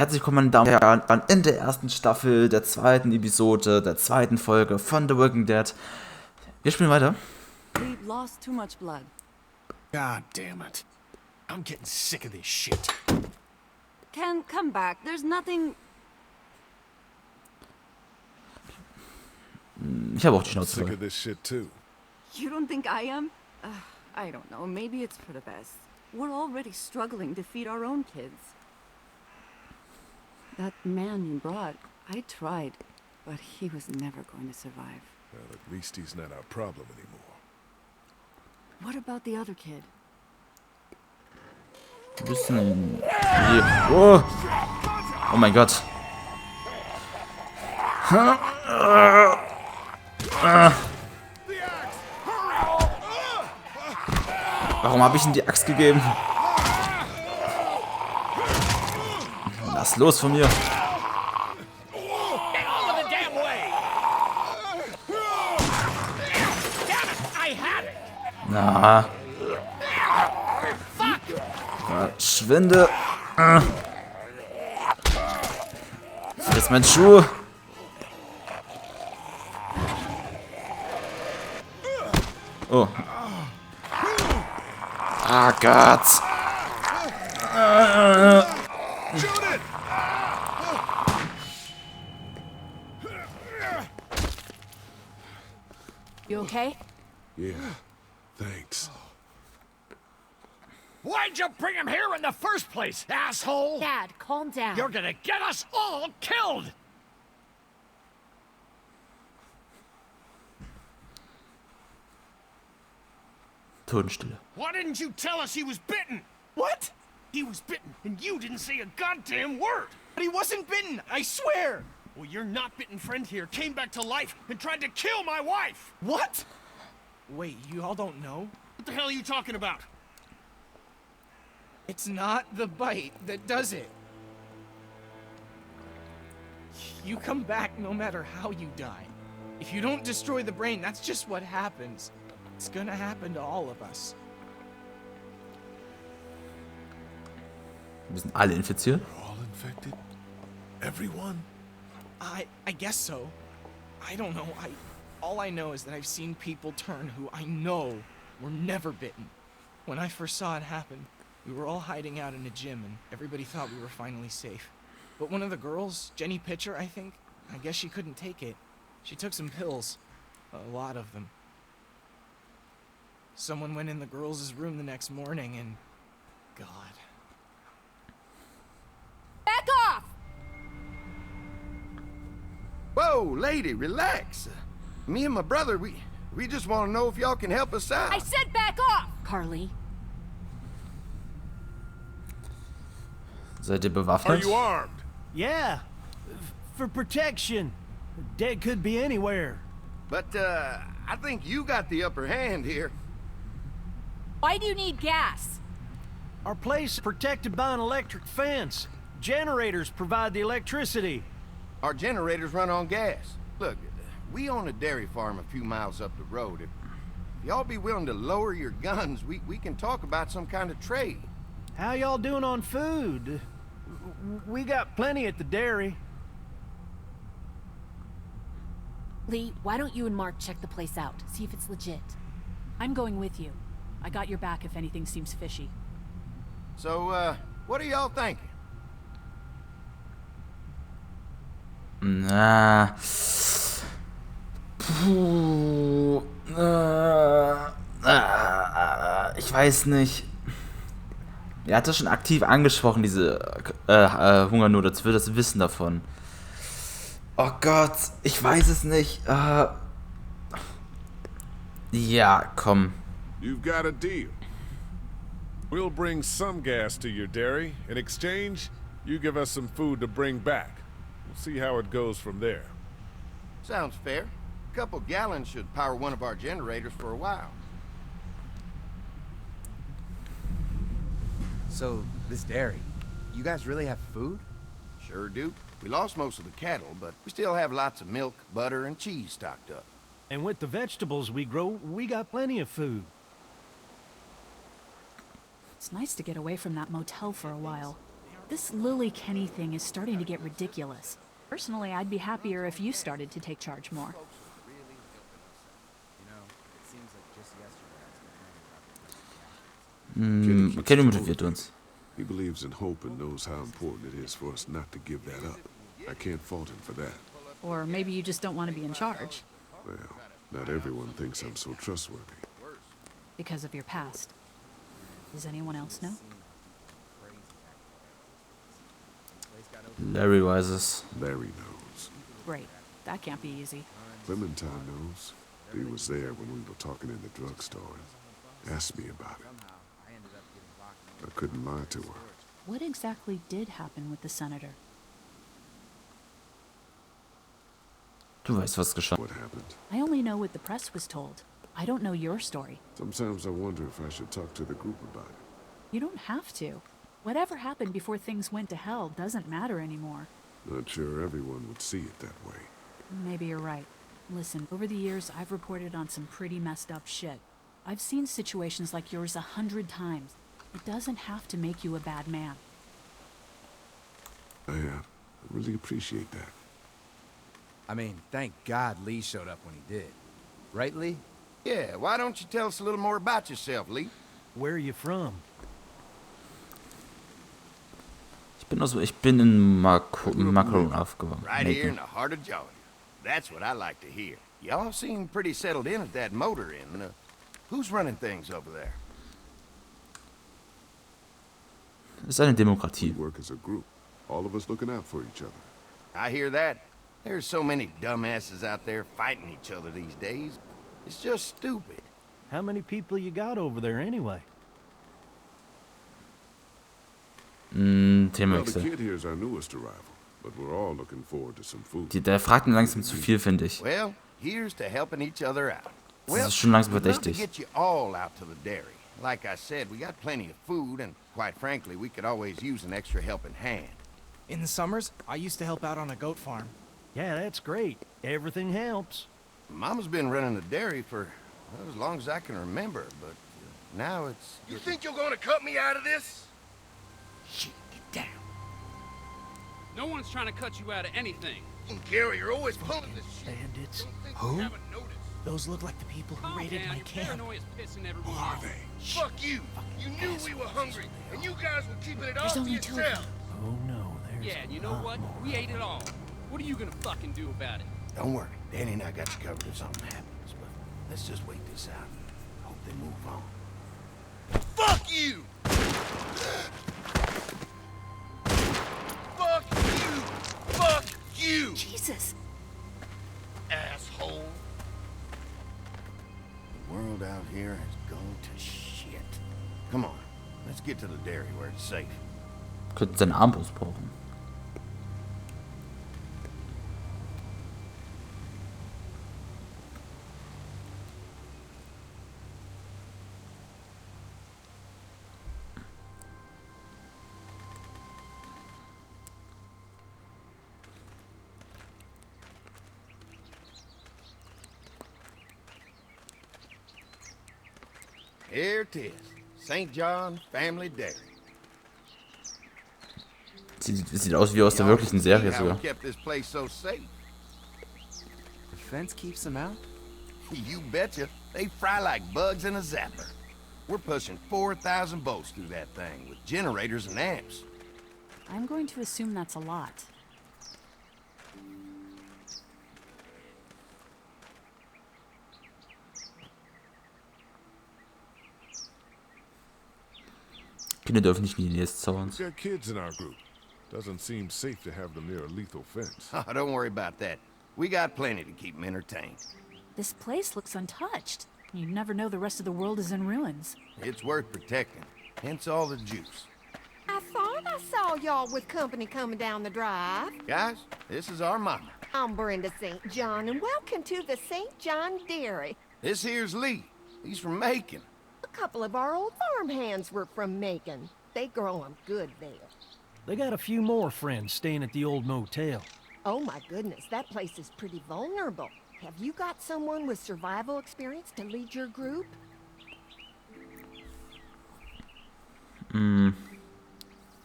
Herzlich willkommen, Damen und Herren, in der ersten Staffel der zweiten Episode, der zweiten Folge von The Walking Dead. Wir spielen weiter. We've lost too much blood. God damn it. I'm getting sick of this shit. Ken, come back. There's nothing... Ich habe auch die Schnauze Sick voll. of this shit too. You don't think I am? I don't know. Maybe it's for the best. We're already struggling to feed our own kids. That man you brought, I tried, but he was never going to survive. Well, at least he's not our problem anymore. What about the other kid? Ein bisschen hier. Oh. Oh mein Gott. Warum habe ich ihm die Axt gegeben? Lass los von mir. Na. Verschwinde. Friss mein Schuh. Oh. Ah Gott. You okay? Yeah, thanks. Why'd you bring him here in the first place, asshole? Dad, calm down. You're gonna get us all killed! Totenstille. Why didn't you tell us he was bitten? What? He was bitten, and you didn't say a goddamn word! But he wasn't bitten, I swear! Well, your not-bitten friend here came back to life and tried to kill my wife! What? Wait, you all don't know? What the hell are you talking about? It's not the bite that does it. You come back no matter how you die. If you don't destroy the brain, that's just what happens. It's gonna happen to all of us. Wir sind alle infiziert. We're all infected? Everyone? I guess so. I don't know. All I know is that I've seen people turn who I know were never bitten. When I first saw it happen, we were all hiding out in a gym and everybody thought we were finally safe. But one of the girls, Jenny Pitcher, I think, I guess she couldn't take it. She took some pills. A lot of them. Someone went in the girls' room the next morning and... God. Back off! Whoa, lady, relax. Me and my brother, we just want to know if y'all can help us out. I said back off! Carly. Seid ihr Are bewaffnet? you armed? Yeah, for protection. Dead could be anywhere. But, I think you got the upper hand here. Why do you need gas? Our place is protected by an electric fence. Generators provide the electricity. Our generators run on gas. Look, we own a dairy farm a few miles up the road. If y'all be willing to lower your guns, we can talk about some kind of trade. How y'all doing on food? We got plenty at the dairy. Lee, why don't you and Mark check the place out, see if it's legit? I'm going with you. I got your back if anything seems fishy. So, what are y'all thinking? Na. Puh. Ich weiß nicht. Er hat das schon aktiv angesprochen, diese Hungernot. Jetzt will das wissen davon. Oh Gott, ich weiß es nicht. Ja, komm. You've got a deal. We'll bring some gas to your dairy. In exchange, you give us some food to bring back. We'll see how it goes from there. Sounds fair. A couple gallons should power one of our generators for a while. So, this dairy, you guys really have food? Sure do. We lost most of the cattle, but we still have lots of milk, butter, and cheese stocked up. And with the vegetables we grow, we got plenty of food. It's nice to get away from that motel for a while. This Lily Kenny thing is starting to get ridiculous. Personally, I'd be happier if you started to take charge more. Kenny motiviert uns. He believes in hope and knows how important it is for us not to give that up. I can't fault him for that. Or maybe you just don't want to be in charge. Well, not everyone thinks I'm so trustworthy. Because of your past. Does anyone else know? Larry rises. Larry knows. Great. That can't be easy. Clementine knows. He was there when we were talking in the drugstore and asked me about it. I couldn't lie to her. What exactly did happen with the senator? Du weißt, was geschah. What happened? I only know what the press was told. I don't know your story. Sometimes I wonder if I should talk to the group about it. You don't have to. Whatever happened before things went to hell doesn't matter anymore. Not sure everyone would see it that way. Maybe you're right. Listen, over the years, I've reported on some pretty messed up shit. I've seen situations like yours 100 times. It doesn't have to make you a bad man. I really appreciate that. I mean, thank God Lee showed up when he did. Right, Lee? Yeah, why don't you tell us a little more about yourself, Lee? Where are you from? Ich bin in Macron aufgewachsen. Right here in the heart of Georgia. That's what I like to hear. Y'all seem pretty settled in at that motor inn. Who's running things over there? Es ist eine Demokratie. We work as a group. All of us looking out for each other. I hear that. There's so many dumbasses out there fighting each other these days. It's just stupid. How many people you got over there anyway? Well, the Themawechsel. kid here's our newest arrival, but we're all looking forward to some food. Der fragt ihn langsam zu viel, finde ich. Well, here's to helping each other out. Das ist schon langsam we'd love to verdächtig. get you all out to the dairy. Like I said, we got plenty of food, and quite frankly, we could always use an extra helping hand. In the summers, I used to help out on a goat farm. Yeah, that's great. Everything helps. Mama's been running the dairy for well, as long as I can remember, but now it's... You think you're gonna cut me out of this? Shit, get down. No one's trying to cut you out of anything. Gary, you're always pulling this shit. Bandits. Don't think Who? you haven't noticed. Those look like the people who Calm raided down, my your camp. paranoia's pissing everyone Who are off. they? Fuck you. You knew we were hungry, and you guys were keeping it all There's to only two of yourself. them. Oh no, there's Yeah, and you know a lot what? more. We ate it all. What are you gonna fucking do about it? Don't worry, Danny and I got you covered if something happens, but let's just wait this out. Hope they move on. Fuck you! Fuck you! Fuck you! Jesus! Asshole! The world out here has gone to shit. Come on, let's get to the dairy where it's safe. Könnten seine Armbrust brauchen. Here it is, St. John Family Dairy. Sieht aus wie aus der wirklichen Serie How we sogar. kept this place so safe. The fence keeps them out? You betcha. They fry like bugs in a zapper. We're pushing 4,000 volts through that thing with generators and amps. I'm going to assume that's a lot. Kinder dürfen nicht in die Nähe des Zauns. We've got kids in our group. Doesn't seem safe to have them near a lethal fence. Oh, don't worry about that. We got plenty to keep them entertained. This place looks untouched. You never know the rest of the world is in ruins. It's worth protecting, hence all the juice. I thought I saw y'all with company coming down the drive. Guys, this is our mama. I'm Brenda St. John, and welcome to the St. John Dairy. This here's Lee. He's from Macon. A couple of our old farmhands were from Macon. They grow 'em good there. They got a few more friends staying at the old motel. Oh my goodness, that place is pretty vulnerable. Have you got someone with survival experience to lead your group?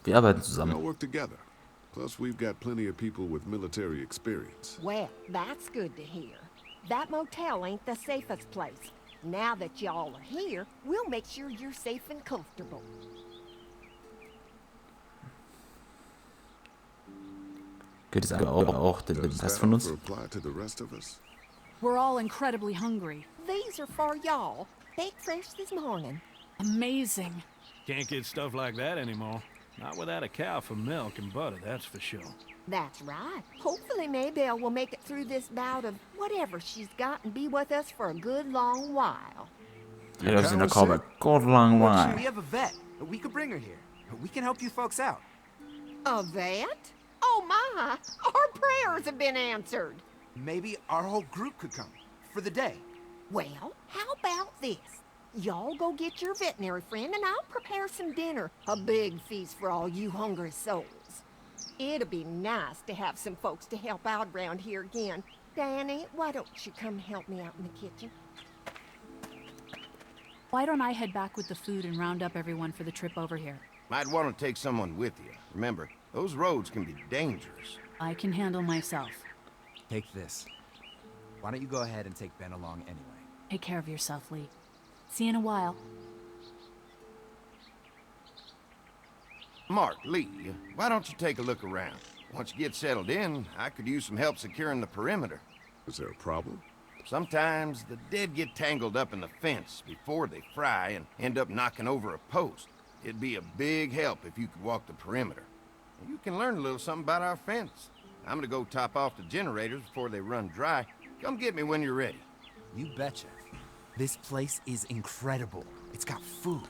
Wir arbeiten We all zusammen. work together. Plus, we've got plenty of people with military experience. Well, that's good to hear. That motel ain't the safest place. Now that y'all are here, we'll make sure you're safe and comfortable. Geht es auch den Does Rest that von uns? offer apply to the rest of us? We're all incredibly hungry. These are for y'all. Baked fresh this morning. Amazing. Can't get stuff like that anymore. Not without a cow for milk and butter, that's for sure. That's right. Hopefully Maybelle will make it through this bout of whatever she's got and be with us for a good long while. Ja, das ist in der Callback. God lang We while. have a vet. We could bring her here. We can help you folks out. A vet? Oh my! Our prayers have been answered. Maybe our whole group could come. For the day. Well, how about this? Y'all go get your veterinary friend and I'll prepare some dinner. A big feast for all you hungry souls. It'll be nice to have some folks to help out around here again. Danny, why don't you come help me out in the kitchen? Why don't I head back with the food and round up everyone for the trip over here? Might want to take someone with you. Remember, those roads can be dangerous. I can handle myself. Take this. Why don't you go ahead and take Ben along anyway? Take care of yourself, Lee. See you in a while. Mark, Lee, why don't you take a look around? Once you get settled in, I could use some help securing the perimeter. Is there a problem? Sometimes the dead get tangled up in the fence before they fry and end up knocking over a post. It'd be a big help if you could walk the perimeter. You can learn a little something about our fence. I'm gonna go top off the generators before they run dry. Come get me when you're ready. You betcha. This place is incredible. It's got food.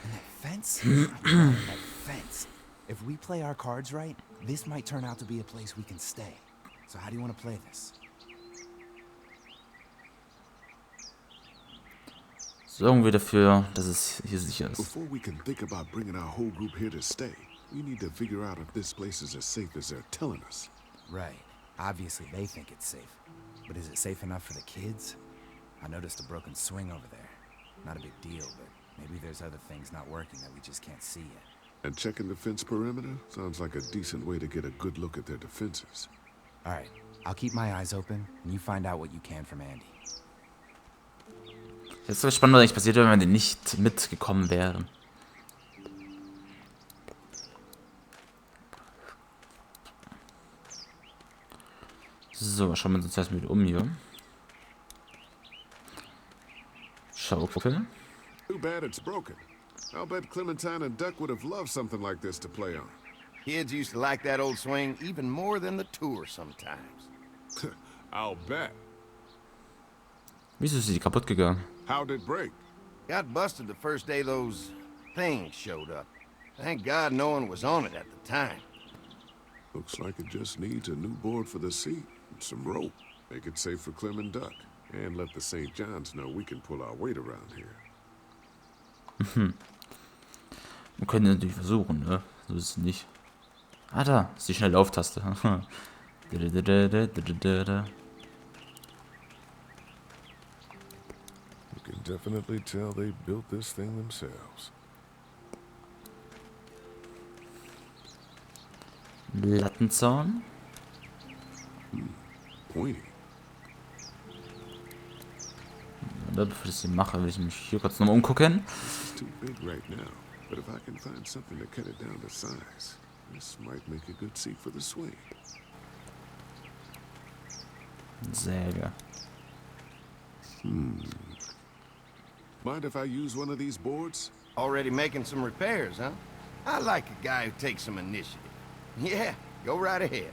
And that fence? That fence. If we play our cards right, this might turn out to be a place we can stay. So how do you want to play this? Sorgen wir dafür, dass es hier sicher ist. Before we can think about bringing our whole group here to stay, we need to figure out if this place is as safe as they're telling us. Right. Obviously they think it's safe. But is it safe enough for the kids? I noticed a broken swing over there. Not a big deal, but maybe there's other things not working that we just can't see yet. And checking the fence perimeter sounds like a decent way to get a good look at their defenses. All right. I'll keep my eyes open, and you find out what you can from Andy. Jetzt wäre spannend, was eigentlich passiert wäre, wenn wir nicht mitgekommen wären. So, schauen wir uns jetzt erstmal wieder um hier. Schaukel. Too bad it's broken. I'll bet Clementine and Duck would have loved something like this to play on. Kids used to like that old swing even more than the tour sometimes. I'll bet. Wieso ist die kaputt gegangen? How'd it break? Got busted the first day those things showed up. Thank God no one was on it at the time. Looks like it just needs a new board for the seat and some rope. Make it safe for Clem and Duck. And let the St. John's know we can pull our weight around here. Wir können natürlich versuchen, ne? So ist es nicht. Ah, da ist die schnelle Lauftaste. You can definitely tell they built this thing themselves. Lattenzaun. Pointy. Bevor ich das hier mache, will ich mich hier kurz nochmal umgucken. This is too big right now, but if I can find something to cut it down to size, this might make a good seat for the swing. Säge. Mind if I use one of these boards? Already making some repairs, huh? I like a guy who takes some initiative. Yeah, go right ahead.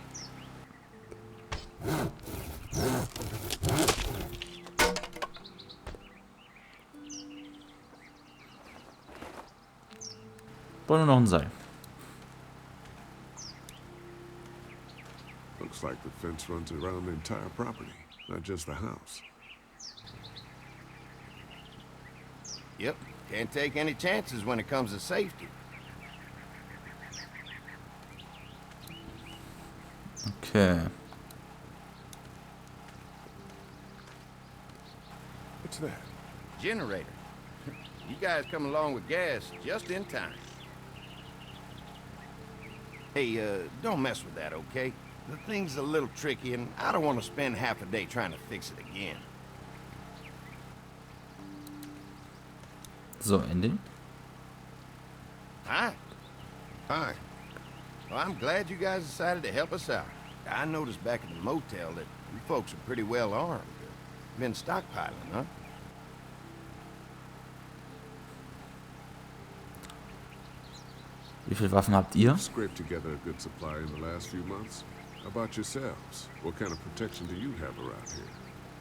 Brauche nur noch ein Seil. Looks like the fence runs around the entire property, not just the house. Yep, can't take any chances when it comes to safety. Okay. What's that? Generator. You guys come along with gas just in time. Hey, don't mess with that, okay? The thing's a little tricky, and I don't want to spend half a day trying to fix it again. So, Ende. Hi. Hi. Well, I'm glad you guys decided to help us out. I noticed back at the motel that you folks are pretty well armed. Been stockpiling, huh? Wie viele Waffen habt ihr? Scraped together a good supply in the last few months. How about yourselves? What kind of protection do you have around here?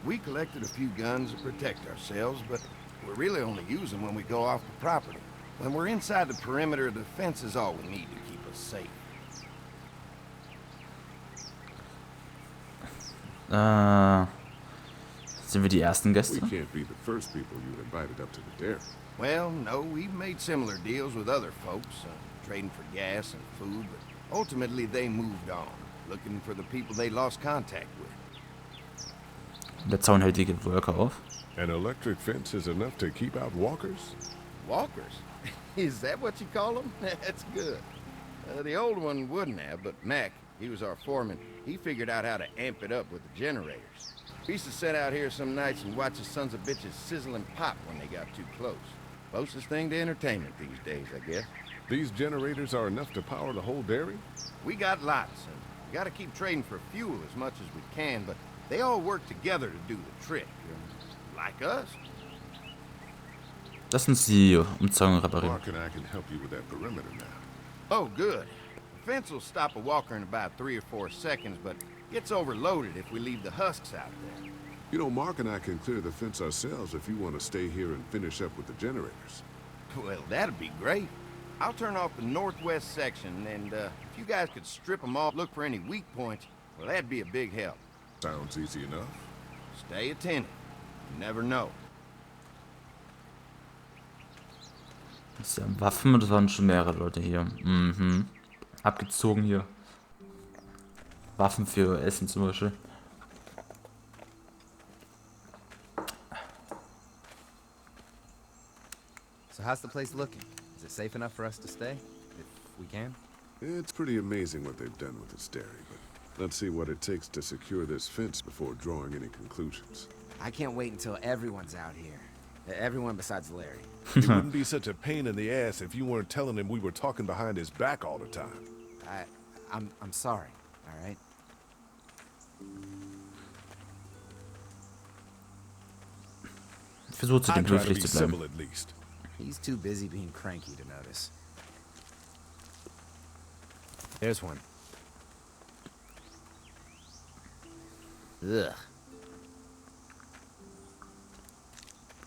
We collected a few guns to protect ourselves, but we're really only use them when we go off the property. When we're inside the perimeter, the fence is all we need to keep us safe. Sind wir die ersten Gäste? We can't be the first people you've invited up to the dairy. Well, no, we've made similar deals with other folks, trading for gas and food, but ultimately they moved on, looking for the people they lost contact with. Der Zaun hält die Worker auf. An electric fence is enough to keep out walkers? Walkers? Is that what you call them? That's good. The old one wouldn't have, but Mac, he was our foreman, he figured out how to amp it up with the generators. We used to sit out here some nights and watch the sons of bitches sizzle and pop when they got too close. Closest thing to entertainment these days, I guess. These generators are enough to power the whole dairy? We got lots, and we gotta keep trading for fuel as much as we can, but they all work together to do the trick. Like us. Lass uns die Umzäunung reparieren. Mark and I can help you with that perimeter now. Oh, good. The fence will stop a walker in about 3 or 4 seconds, but gets overloaded if we leave the husks out there. You know, Mark and I can clear the fence ourselves if you want to stay here and finish up with the generators. Well, that'd be great. I'll turn off the northwest section, and if you guys could strip them off, look for any weak points, well, that'd be a big help. Sounds easy enough. Stay attentive. You never know. Das ist ja Waffen und es waren schon mehrere Leute hier. Mhm. Abgezogen hier. Waffen für Essen zum Beispiel. So how's the place looking? Is it safe enough for us to stay? If we can? It's pretty amazing what they've done with this dairy, but let's see what it takes to secure this fence before drawing any conclusions. I can't wait until everyone's out here. Everyone besides Larry. It wouldn't be such a pain in the ass if you weren't telling him we were talking behind his back all the time. I'm sorry, all right? Versucht sie, I dem try to höflich be zu civil bleiben. at least. He's too busy being cranky to notice. There's one. Ugh.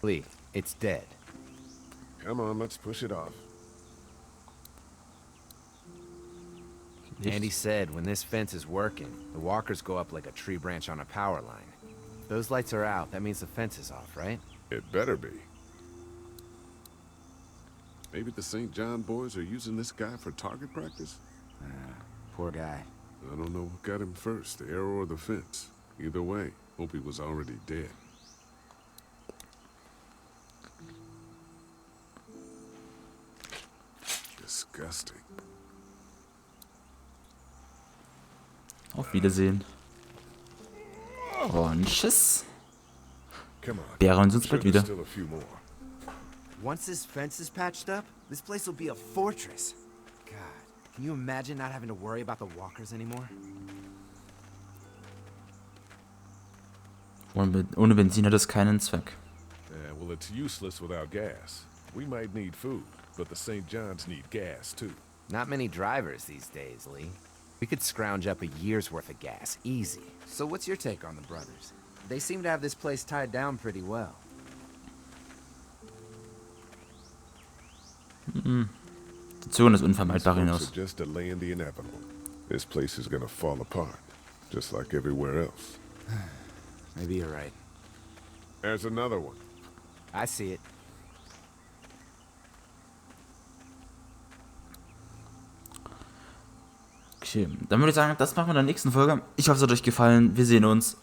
Lee, it's dead. Come on, let's push it off. Andy said when this fence is working, the walkers go up like a tree branch on a power line. If those lights are out, that means the fence is off, right? It better be. Maybe the St. John boys are using this guy for target practice? Poor guy. I don't know what got him first, the arrow or the fence. Either way, hope he was already dead. Disgusting. Auf Wiedersehen. Und tschüss. Come on. Wir hören uns bald wieder. Still a few more. Once this fence is patched up, this place will be a fortress. God, can you imagine not having to worry about the walkers anymore? Ohne Benzin hat es keinen Zweck. Yeah, well, it's useless without gas. We might need food, but the St. John's need gas, too. Not many drivers these days, Lee. We could scrounge up a year's worth of gas, easy. So what's your take on the brothers? They seem to have this place tied down pretty well. Die Zone ist unvermeidbar These folks hinaus. are just delaying the inevitable. This place is gonna fall apart, just like everywhere else. Maybe you're right. There's another one. I see it. Okay, dann würde ich sagen, das machen wir in der nächsten Folge. Ich hoffe, es hat euch gefallen. Wir sehen uns.